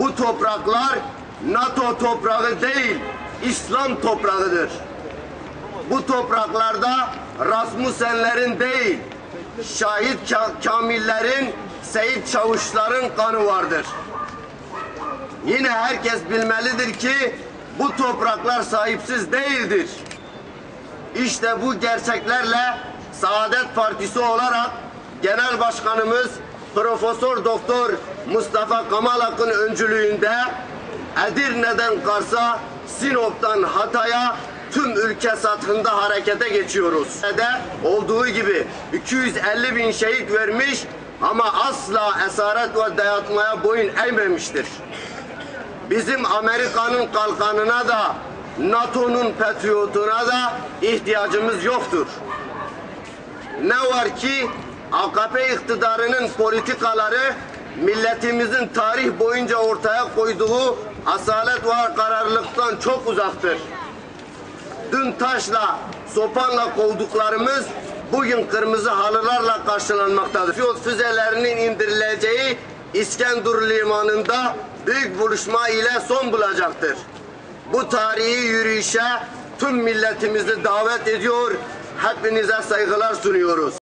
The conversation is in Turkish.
Bu topraklar NATO toprağı değil, İslam toprağıdır. Bu topraklarda Rasmussenlerin değil, Şahit Kamillerin, Seyit Çavuşların kanı vardır. Yine herkes bilmelidir ki bu topraklar sahipsiz değildir. İşte bu gerçeklerle Saadet Partisi olarak Genel Başkanımız Profesör Doktor Mustafa Kemal Akın öncülüğünde Edirne'den Kars'a, Sinop'tan Hatay'a tüm ülke sathında harekete geçiyoruz. Olduğu gibi 250 bin şehit vermiş ama asla esaret ve dayatmaya boyun eğmemiştir. Bizim Amerika'nın kalkanına da NATO'nun patriotuna da ihtiyacımız yoktur. Ne var ki AKP iktidarının politikaları milletimizin tarih boyunca ortaya koyduğu asalet ve kararlılıktan çok uzaktır. Dün taşla, sopanla kovduklarımız bugün kırmızı halılarla karşılanmaktadır. Pilot füzelerinin indirileceği İskenderun limanında büyük buluşma ile son bulacaktır. Bu tarihi yürüyüşe tüm milletimizi davet ediyor, hepinize saygılar sunuyoruz.